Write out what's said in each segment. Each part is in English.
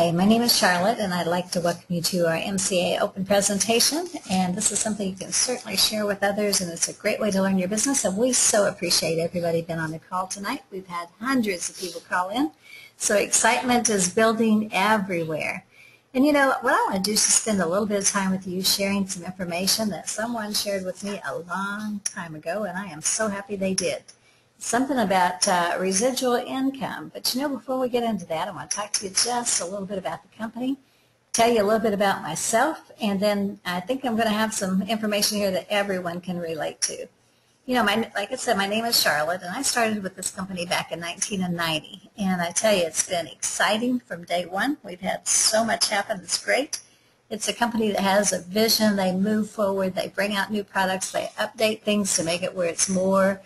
Hi, my name is Charlotte, and I'd like to welcome you to our MCA Open presentation. And this is something you can certainly share with others, and it's a great way to learn your business. And we so appreciate everybody being on the call tonight. We've had hundreds of people call in, so excitement is building everywhere. And you know, what I want to do is just spend a little bit of time with you sharing some information that someone shared with me a long time ago, and I am so happy they did. Something about residual income. But you know, before we get into that, I want to talk to you just a little bit about the company, tell you a little bit about myself, and then I think I'm going to have some information here that everyone can relate to. You know, like I said, my name is Charlotte, and I started with this company back in 1990. And I tell you, it's been exciting from day one. We've had so much happen. It's great. It's a company that has a vision. They move forward. They bring out new products. They update things to make it where it's more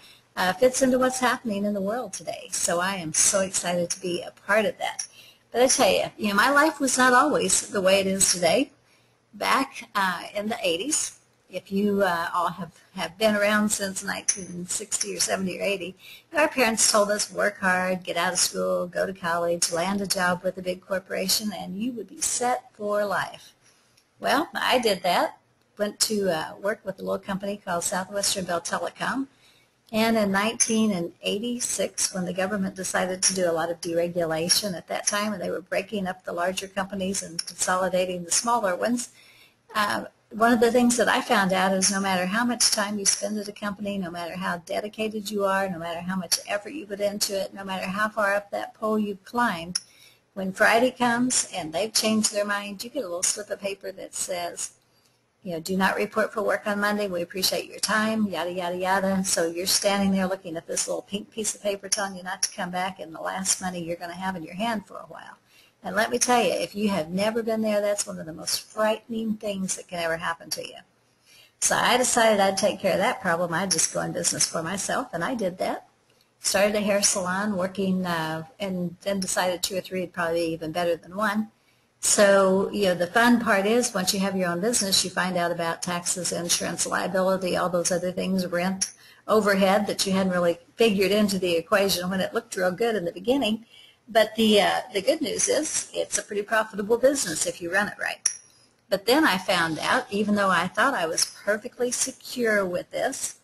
fits into what's happening in the world today. So I am so excited to be a part of that. But I tell you, my life was not always the way it is today. Back in the 80s, if you all have been around since 1960 or 70 or 80, our parents told us work hard, get out of school, go to college, land a job with a big corporation, and you would be set for life. Well, I did that. Went to work with a little company called Southwestern Bell Telecom. And in 1986, when the government decided to do a lot of deregulation at that time, and they were breaking up the larger companies and consolidating the smaller ones, one of the things that I found out is no matter how much time you spend at a company, no matter how dedicated you are, no matter how much effort you put into it, no matter how far up that pole you've climbed, when Friday comes and they've changed their mind, you get a little slip of paper that says, do not report for work on Monday. We appreciate your time, yada, yada, yada. So you're standing there looking at this little pink piece of paper telling you not to come back and the last money you're going to have in your hand for a while. And let me tell you, if you have never been there, that's one of the most frightening things that can ever happen to you. So I decided I'd take care of that problem. I'd just go in business for myself, and I did that. Started a hair salon, working, and then decided 2 or 3 would probably be even better than one. So, the fun part is once you have your own business, you find out about taxes, insurance, liability, all those other things, rent, overhead that you hadn't really figured into the equation when it looked real good in the beginning. But the good news is it's a pretty profitable business if you run it right. But then I found out, even though I thought I was perfectly secure with this,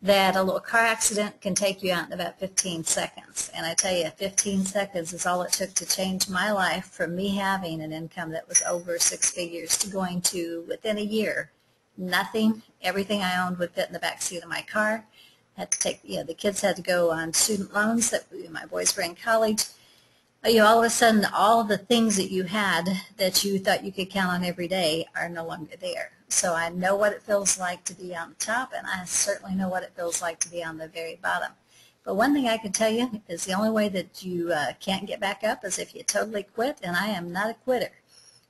that a little car accident can take you out in about 15 seconds. And I tell you, 15 seconds is all it took to change my life from me having an income that was over 6 figures to going to, within a year, nothing. Everything I owned would fit in the back seat of my car. Had to take, the kids had to go on student loans that my boys were in college. All of a sudden, all the things that you had that you thought you could count on every day are no longer there. So I know what it feels like to be on top, and I certainly know what it feels like to be on the very bottom. But one thing I can tell you is the only way that you can't get back up is if you totally quit, and I am not a quitter.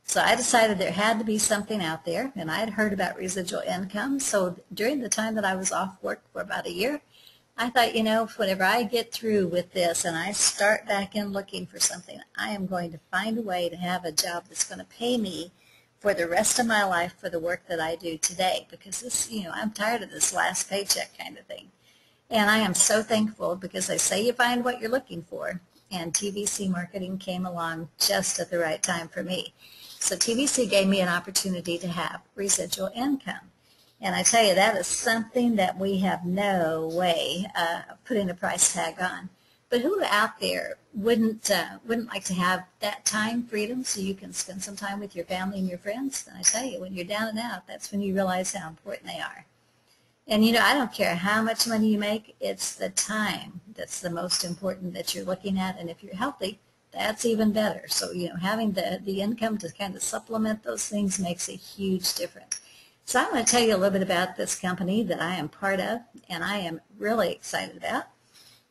So I decided there had to be something out there, and I had heard about residual income. So during the time that I was off work for about a year, I thought, whenever I get through with this and I start back in looking for something, I am going to find a way to have a job that's going to pay me for the rest of my life for the work that I do today. Because this, I'm tired of this last paycheck kind of thing. And I am so thankful because they say you find what you're looking for. And TVC marketing came along just at the right time for me. So TVC gave me an opportunity to have residual income. And I tell you, that is something that we have no way of putting a price tag on. But who out there wouldn't like to have that time freedom so you can spend some time with your family and your friends? And I tell you, when you're down and out, that's when you realize how important they are. And I don't care how much money you make, it's the time that's the most important that you're looking at. And if you're healthy, that's even better. So, having the income to kind of supplement those things makes a huge difference. So I'm going to tell you a little bit about this company that I am part of, and I am really excited about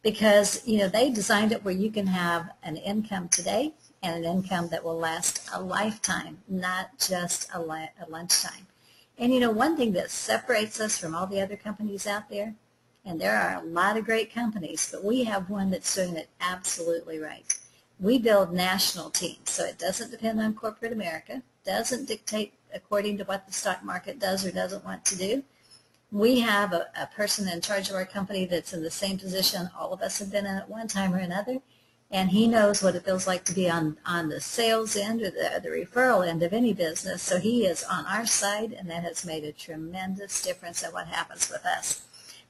because, they designed it where you can have an income today and an income that will last a lifetime, not just a lunchtime. And, one thing that separates us from all the other companies out there, and there are a lot of great companies, but we have one that's doing it absolutely right. We build national teams, so it doesn't depend on corporate America, doesn't dictate according to what the stock market does or doesn't want to do. We have a person in charge of our company that's in the same position all of us have been in at one time or another, And he knows what it feels like to be on the sales end or the referral end of any business. So he is on our side, and that has made a tremendous difference in what happens with us.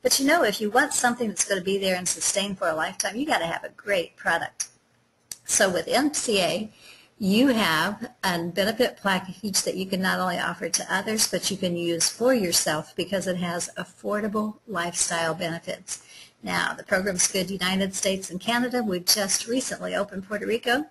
But you know, if you want something that's going to be there and sustain for a lifetime, you got to have a great product. So with MCA, you have a benefit package that you can not only offer to others, but you can use for yourself because it has affordable lifestyle benefits. Now, the program's good United States and Canada. We've just recently opened Puerto Rico,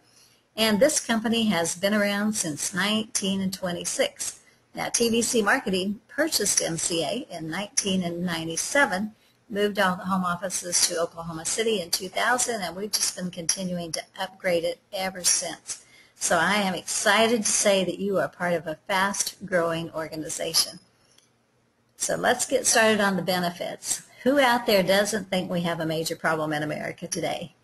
and this company has been around since 1926. Now, TVC Marketing purchased MCA in 1997, moved all the home offices to Oklahoma City in 2000, and we've just been continuing to upgrade it ever since. So I am excited to say that you are part of a fast-growing organization. So let's get started on the benefits. Who out there doesn't think we have a major problem in America today?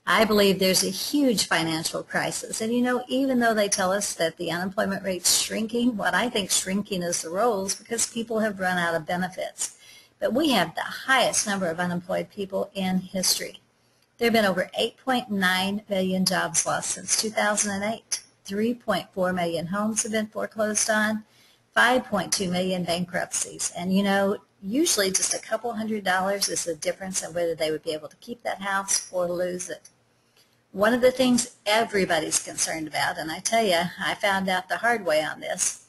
I believe there's a huge financial crisis. And you know, even though they tell us that the unemployment rate's shrinking, what I think shrinking is the rolls because people have run out of benefits. But we have the highest number of unemployed people in history. There have been over 8.9 million jobs lost since 2008. 3.4 million homes have been foreclosed on. 5.2 million bankruptcies. And you know, usually just a couple $100 is the difference in whether they would be able to keep that house or lose it. One of the things everybody's concerned about, and I tell you, I found out the hard way on this.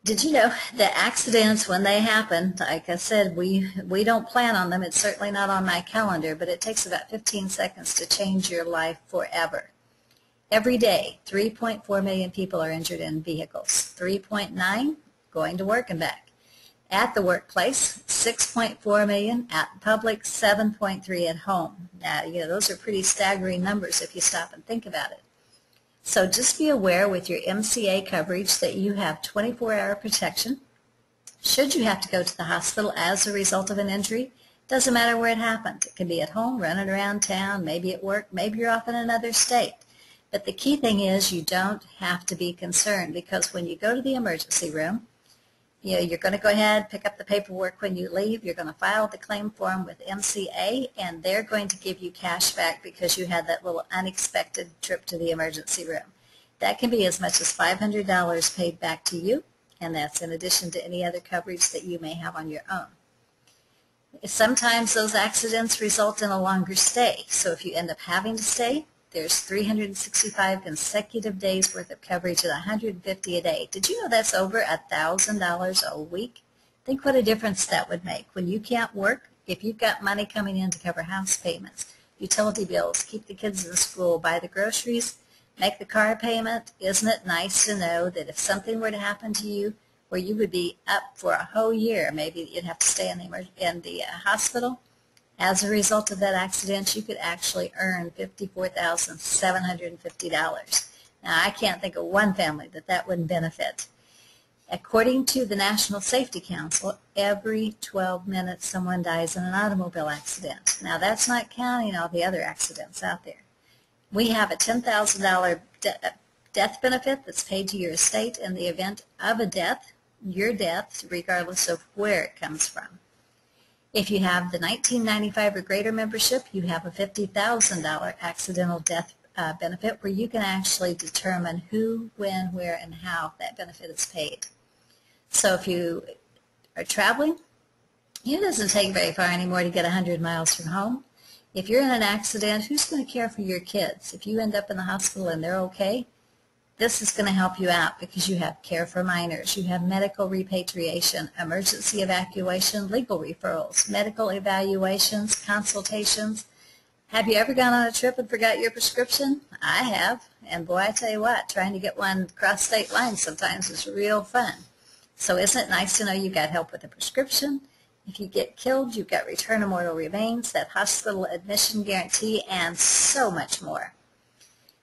Did you know that accidents, when they happen, like I said, we don't plan on them. It's certainly not on my calendar, but it takes about 15 seconds to change your life forever. Every day, 3.4 million people are injured in vehicles. 3.9 going to work and back. At the workplace, 6.4 million. At public, 7.3 at home. Now, you know, those are pretty staggering numbers if you stop and think about it. So just be aware with your MCA coverage that you have 24-hour protection. Should you have to go to the hospital as a result of an injury, doesn't matter where it happened. It can be at home, running around town, maybe at work, maybe you're off in another state. But the key thing is you don't have to be concerned because when you go to the emergency room, you know, you're going to go ahead, pick up the paperwork when you leave. You're going to file the claim form with MCA, and they're going to give you cash back because you had that little unexpected trip to the emergency room. That can be as much as $500 paid back to you, and that's in addition to any other coverage that you may have on your own. Sometimes those accidents result in a longer stay, so if you end up having to stay, there's 365 consecutive days worth of coverage at $150 a day. Did you know that's over $1,000 a week? Think what a difference that would make. When you can't work, if you've got money coming in to cover house payments, utility bills, keep the kids in school, buy the groceries, make the car payment, isn't it nice to know that if something were to happen to you where you would be up for a whole year, maybe you'd have to stay in the hospital, as a result of that accident, you could actually earn $54,750. Now, I can't think of one family that wouldn't benefit. According to the National Safety Council, every 12 minutes someone dies in an automobile accident. Now, that's not counting all the other accidents out there. We have a $10,000 death benefit that's paid to your estate in the event of a death, your death, regardless of where it comes from. If you have the 1995 or greater membership, you have a $50,000 accidental death benefit where you can actually determine who, when, where, and how that benefit is paid. So if you are traveling, it doesn't take very far anymore to get 100 miles from home. If you're in an accident, who's going to care for your kids? If you end up in the hospital and they're okay, this is going to help you out because you have care for minors, you have medical repatriation, emergency evacuation, legal referrals, medical evaluations, consultations. Have you ever gone on a trip and forgot your prescription? I have, and boy, I tell you what, trying to get one across state lines sometimes is real fun. So isn't it nice to know you've got help with a prescription? If you get killed, you've got return of mortal remains, that hospital admission guarantee, and so much more.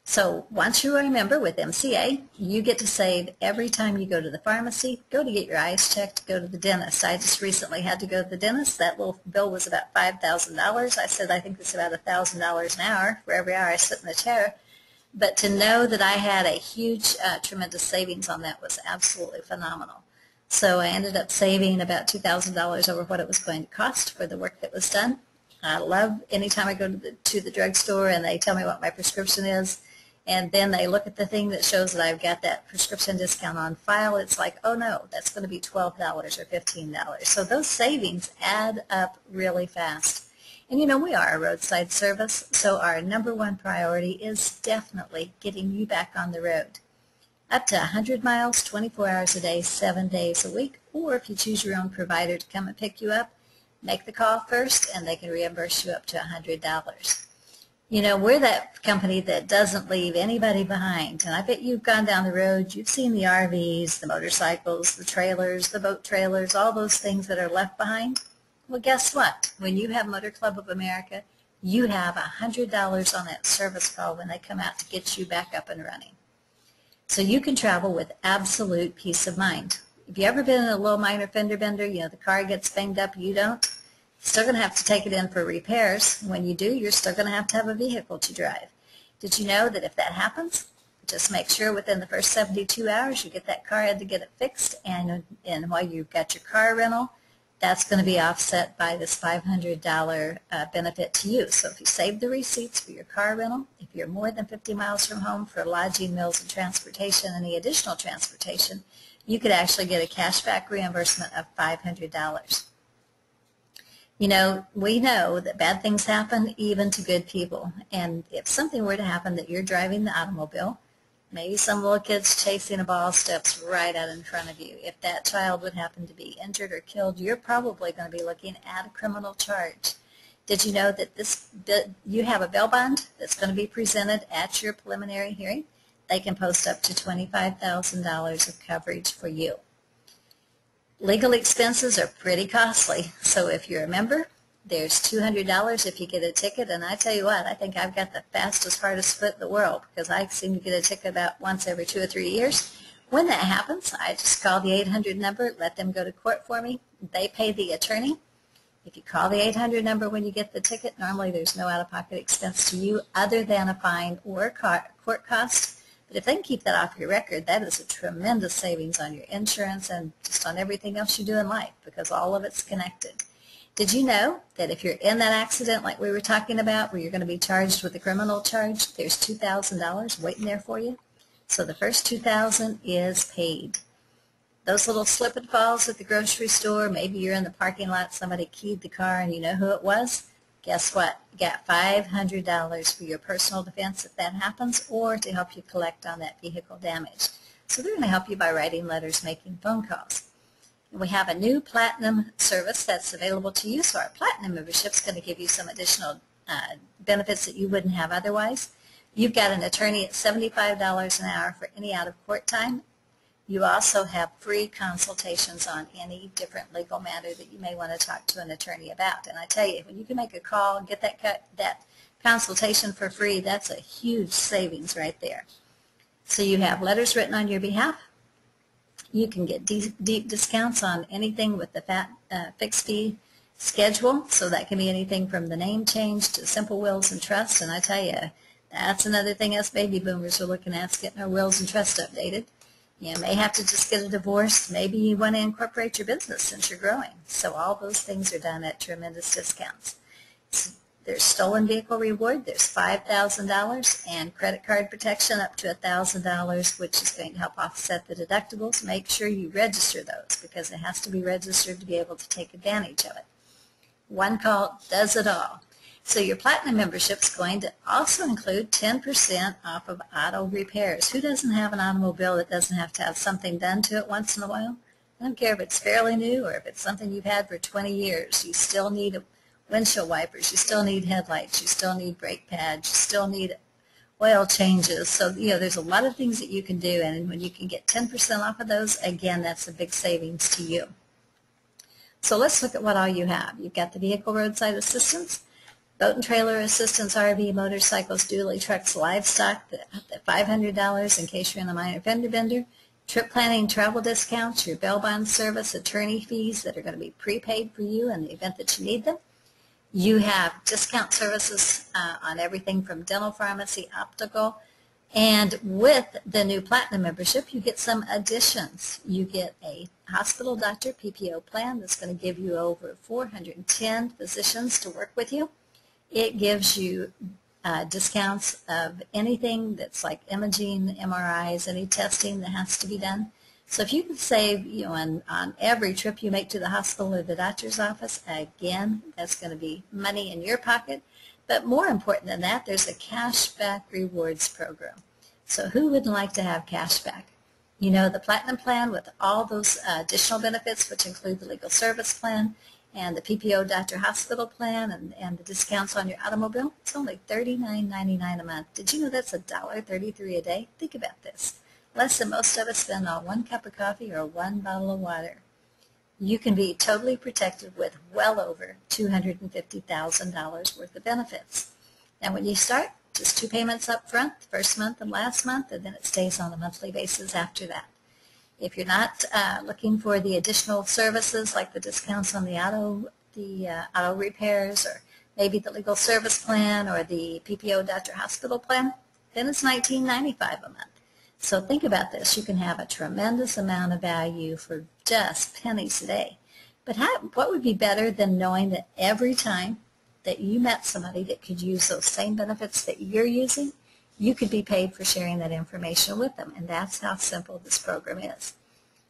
So once you are a member with MCA, you get to save every time you go to the pharmacy, go to get your eyes checked, go to the dentist. I just recently had to go to the dentist. That little bill was about $5,000. I said I think it's about $1,000 an hour for every hour I sit in the chair. But to know that I had a huge, tremendous savings on that was absolutely phenomenal. So I ended up saving about $2,000 over what it was going to cost for the work that was done. I love anytime I go to the drugstore and they tell me what my prescription is, and then they look at the thing that shows that I've got that prescription discount on file. It's like, oh no, that's going to be $12 or $15. So those savings add up really fast. And you know, we are a roadside service, so our number one priority is definitely getting you back on the road. Up to 100 miles, 24 hours a day, 7 days a week, or if you choose your own provider to come and pick you up, make the call first and they can reimburse you up to $100. You know, we're that company that doesn't leave anybody behind. And I bet you've gone down the road, you've seen the RVs, the motorcycles, the trailers, the boat trailers, all those things that are left behind. Well, guess what? When you have Motor Club of America, you have $100 on that service call when they come out to get you back up and running. So you can travel with absolute peace of mind. If you've ever been in a little minor fender bender, you know, the car gets banged up, you don't, you're still going to have to take it in for repairs. When you do, you're still going to have a vehicle to drive. Did you know that if that happens, just make sure within the first 72 hours you get that car in to get it fixed, and while you've got your car rental, that's going to be offset by this $500 benefit to you. So if you save the receipts for your car rental, if you're more than 50 miles from home for lodging, meals, and transportation, any additional transportation, you could actually get a cashback reimbursement of $500. You know, we know that bad things happen even to good people. And if something were to happen that you're driving the automobile, maybe some little kid's chasing a ball, steps right out in front of you. If that child would happen to be injured or killed, you're probably going to be looking at a criminal charge. Did you know that you have a bail bond that's going to be presented at your preliminary hearing? They can post up to $25,000 of coverage for you. Legal expenses are pretty costly, so if you're a member, there's $200 if you get a ticket, and I tell you what, I think I've got the fastest, hardest foot in the world because I seem to get a ticket about once every 2 or 3 years. When that happens, I just call the 800 number, let them go to court for me. They pay the attorney. If you call the 800 number when you get the ticket, normally there's no out-of-pocket expense to you other than a fine or court cost. But if they can keep that off your record, that is a tremendous savings on your insurance and just on everything else you do in life because all of it's connected. Did you know that if you're in that accident like we were talking about where you're going to be charged with a criminal charge, there's $2,000 waiting there for you? So the first $2,000 is paid. Those little slip and falls at the grocery store, maybe you're in the parking lot, somebody keyed the car and you know who it was, guess what? You got $500 for your personal defense if that happens or to help you collect on that vehicle damage. So they're going to help you by writing letters, making phone calls. We have a new Platinum service that's available to you, so our Platinum membership is going to give you some additional benefits that you wouldn't have otherwise. You've got an attorney at $75 an hour for any out-of-court time. You also have free consultations on any different legal matter that you may want to talk to an attorney about. And I tell you, when you can make a call and get that consultation for free, that's a huge savings right there. So you have letters written on your behalf. You can get deep discounts on anything with the fixed fee schedule. So that can be anything from the name change to simple wills and trusts. And I tell you, that's another thing us baby boomers are looking at, is getting our wills and trusts updated. You may have to just get a divorce. Maybe you want to incorporate your business since you're growing. So all those things are done at tremendous discounts. There's stolen vehicle reward. There's $5,000 and credit card protection up to $1,000, which is going to help offset the deductibles. Make sure you register those because it has to be registered to be able to take advantage of it. One call does it all. So your Platinum membership is going to also include 10% off of auto repairs. Who doesn't have an automobile that doesn't have to have something done to it once in a while? I don't care if it's fairly new or if it's something you've had for 20 years. You still need windshield wipers. You still need headlights. You still need brake pads. You still need oil changes. So, you know, there's a lot of things that you can do. And when you can get 10% off of those, again, that's a big savings to you. So let's look at what all you have. You've got the vehicle roadside assistance, boat and trailer assistance, RV, motorcycles, dually, trucks, livestock, the $500 in case you're in a minor fender bender, trip planning, travel discounts, your bail bond service, attorney fees that are going to be prepaid for you in the event that you need them. You have discount services on everything from dental, pharmacy, optical, And with the new Platinum membership, you get some additions. You get a hospital doctor PPO plan that's going to give you over 410 physicians to work with you. It gives you discounts of anything that's like imaging, MRIs, any testing that has to be done. So if you can save, on every trip you make to the hospital or the doctor's office, again, that's going to be money in your pocket. But more important than that, there's a cashback rewards program. So who wouldn't like to have cashback? The Platinum plan with all those additional benefits, which include the legal service plan and the PPO doctor hospital plan and the discounts on your automobile, it's only $39.99 a month. Did you know that's $1.33 a day? Think about this. Less than most of us spend on 1 cup of coffee or 1 bottle of water. You can be totally protected with well over $250,000 worth of benefits. And when you start, just 2 payments up front, the first month and last month, and then it stays on a monthly basis after that. If you're not looking for the additional services like the discounts on the auto repairs, or maybe the legal service plan or the PPO doctor hospital plan, then it's $19.95 a month. So think about this. You can have a tremendous amount of value for just pennies a day. But what would be better than knowing that every time that you met somebody that could use those same benefits that you're using, you could be paid for sharing that information with them. And that's how simple this program is.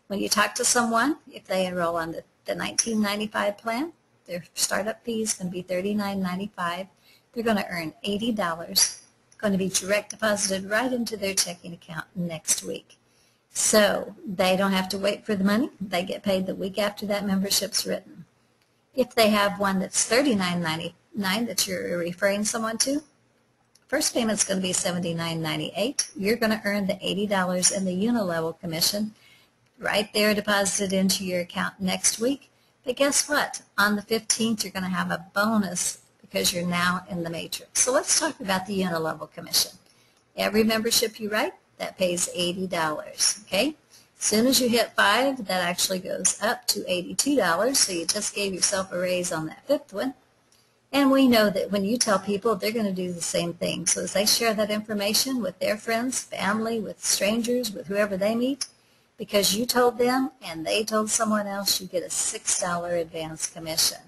When you talk to someone, if they enroll on the $19.95 plan, their startup fee is going to be $39.95. They're going to earn $80. Going to be direct deposited right into their checking account next week. So they don't have to wait for the money. They get paid the week after that membership's written. If they have one that's $39.99 that you're referring someone to, first payment's going to be $79.98. You're going to earn the $80 in the unilevel commission right there deposited into your account next week. But guess what? On the 15th, you're going to have a bonus because you're now in the matrix. So let's talk about the unilevel commission. Every membership you write, that pays $80, okay? As soon as you hit 5, that actually goes up to $82, so you just gave yourself a raise on that 5th one. And we know that when you tell people, they're going to do the same thing. So as they share that information with their friends, family, with strangers, with whoever they meet, because you told them and they told someone else, you get a $6 advance commission.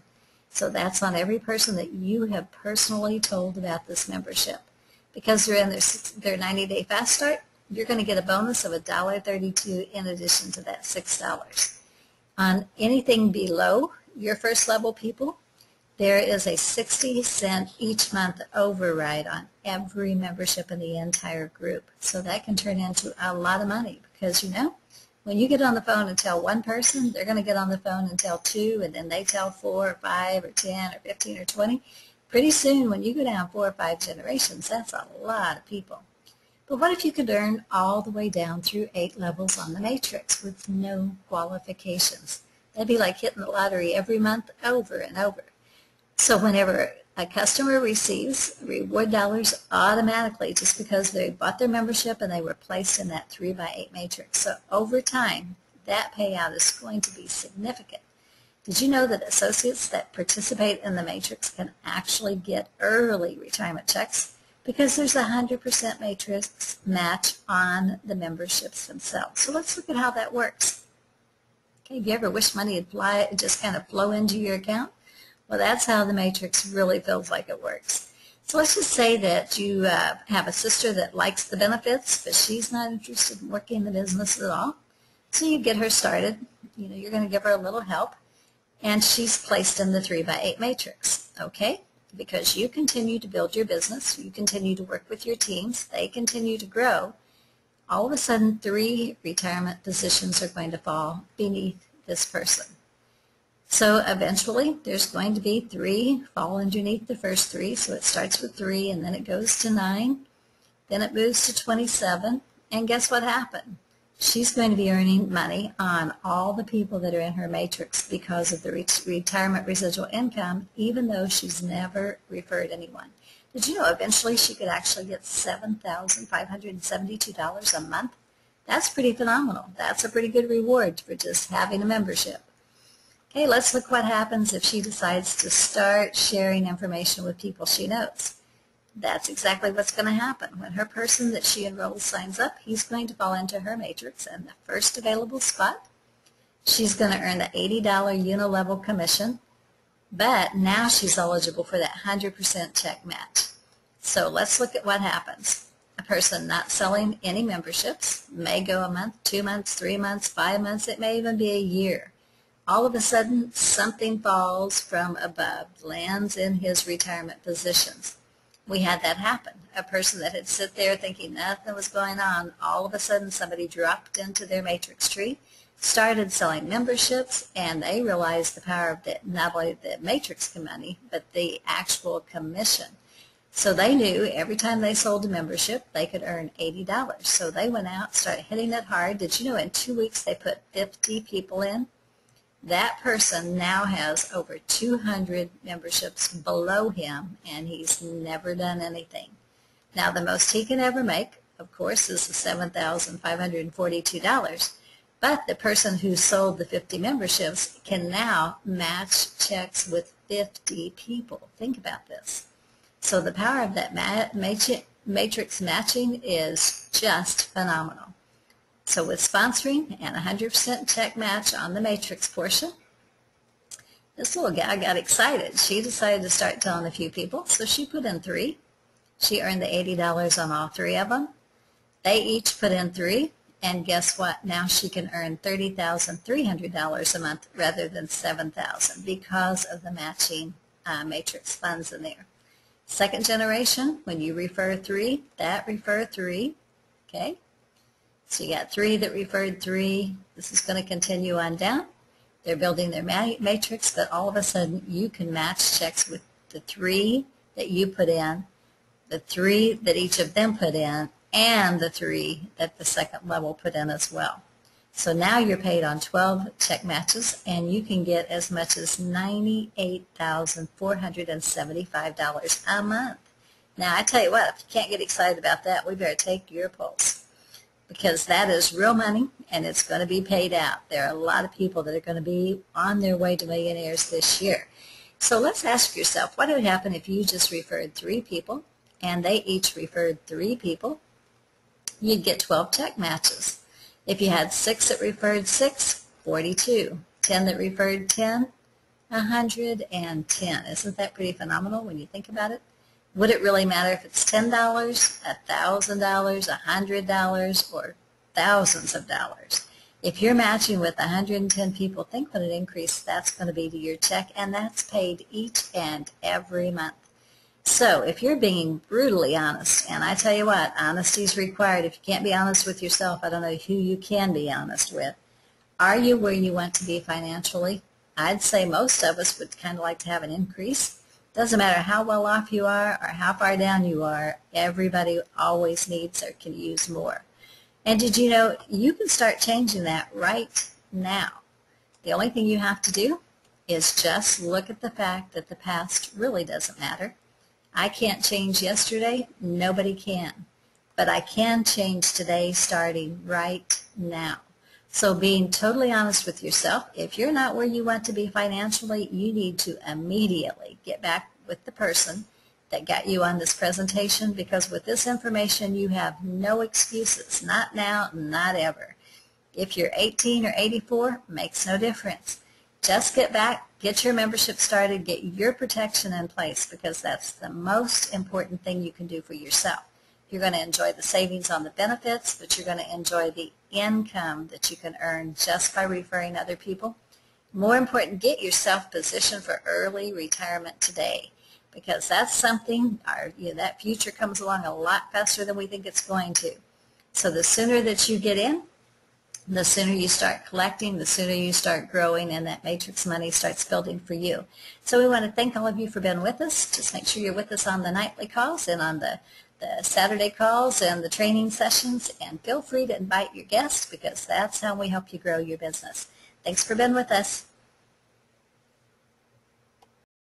So that's on every person that you have personally told about this membership. Because they're in their 90-day fast start, you're going to get a bonus of $1.32 in addition to that $6. On anything below your first level people, there is a 60-cent each month override on every membership in the entire group. So that can turn into a lot of money because, when you get on the phone and tell one person, they're going to get on the phone and tell 2, and then they tell 4 or 5 or 10 or 15 or 20. Pretty soon, when you go down 4 or 5 generations, that's a lot of people. But what if you could earn all the way down through 8 levels on the matrix with no qualifications? That'd be like hitting the lottery every month over and over. So whenever a customer receives reward dollars automatically just because they bought their membership and they were placed in that 3x8 matrix. So over time, that payout is going to be significant. Did you know that associates that participate in the matrix can actually get early retirement checks because there's a 100% matrix match on the memberships themselves? So let's look at how that works. Okay, have you ever wished money would just kind of flow into your account? Well, that's how the matrix really feels like it works. So let's just say that you have a sister that likes the benefits, but she's not interested in working the business at all. So you get her started. You're going to give her a little help, and she's placed in the 3x8 matrix, okay? Because you continue to build your business, you continue to work with your teams, they continue to grow. All of a sudden, 3 retirement positions are going to fall beneath this person. So eventually, there's going to be 3 fall underneath the first 3. So it starts with 3, and then it goes to 9. Then it moves to 27. And guess what happened? She's going to be earning money on all the people that are in her matrix because of the retirement residual income, even though she's never referred anyone. Did you know eventually she could actually get $7,572 a month? That's pretty phenomenal. That's a pretty good reward for just having a membership. Okay, let's look what happens if she decides to start sharing information with people she knows. that's exactly what's going to happen. When her person that she enrolls signs up, he's going to fall into her matrix, and the first available spot, she's going to earn the $80 unilevel commission, but now she's eligible for that 100% check match. So let's look at what happens. A person not selling any memberships may go a month, 2 months, 3 months, 5 months, it may even be a year. All of a sudden, something falls from above, lands in his retirement positions. We had that happen. A person that had sit there thinking nothing was going on, all of a sudden somebody dropped into their matrix tree, started selling memberships, and they realized the power of not only the matrix money, but the actual commission. So they knew every time they sold a membership, they could earn $80. So they went out, started hitting it hard. Did you know in 2 weeks they put 50 people in? That person now has over 200 memberships below him, and he's never done anything. Now, the most he can ever make, of course, is the $7,542. But the person who sold the 50 memberships can now match checks with 50 people. Think about this. So the power of that matrix matching is just phenomenal. So with sponsoring and 100% check match on the matrix portion, this little gal got excited. She decided to start telling a few people, so she put in 3. She earned the $80 on all 3 of them. They each put in 3, and guess what? Now she can earn $30,300 a month rather than $7,000 because of the matching matrix funds in there. Second generation, when you refer 3, that refer 3, okay? So you got 3 that referred 3. This is going to continue on down. They're building their matrix, but all of a sudden you can match checks with the 3 that you put in, the 3 that each of them put in, and the 3 that the second level put in as well. So now you're paid on 12 check matches, and you can get as much as $98,475 a month. Now, I tell you what, if you can't get excited about that, we better take your pulse, because that is real money, and it's going to be paid out. There are a lot of people that are going to be on their way to millionaires this year. So let's ask yourself, what would happen if you just referred 3 people, and they each referred 3 people? You'd get 12 check matches. If you had 6 that referred 6, 42. 10 that referred 10, 110. Isn't that pretty phenomenal when you think about it? Would it really matter if it's $10, $1,000, $100, or thousands of dollars? If you're matching with 110 people, think what an increase that's going to be to your check, and that's paid each and every month. So if you're being brutally honest, and I tell you what, honesty is required. If you can't be honest with yourself, I don't know who you can be honest with. Are you where you want to be financially? I'd say most of us would kind of like to have an increase. Doesn't matter how well off you are or how far down you are, everybody always needs or can use more. And did you know you can start changing that right now? The only thing you have to do is just look at the fact that the past really doesn't matter. I can't change yesterday, nobody can. But I can change today starting right now. So being totally honest with yourself, if you're not where you want to be financially, you need to immediately get back with the person that got you on this presentation, because with this information you have no excuses, not now, not ever. If you're 18 or 84, makes no difference. Just get back, get your membership started, get your protection in place, because that's the most important thing you can do for yourself. You're going to enjoy the savings on the benefits, but you're going to enjoy the income that you can earn just by referring other people. More important, get yourself positioned for early retirement today, because that's something, that future comes along a lot faster than we think it's going to. So the sooner that you get in, the sooner you start collecting, the sooner you start growing, and that matrix money starts building for you. So we want to thank all of you for being with us. Just make sure you're with us on the nightly calls and on the Saturday calls and the training sessions, and feel free to invite your guests, because that's how we help you grow your business. Thanks for being with us.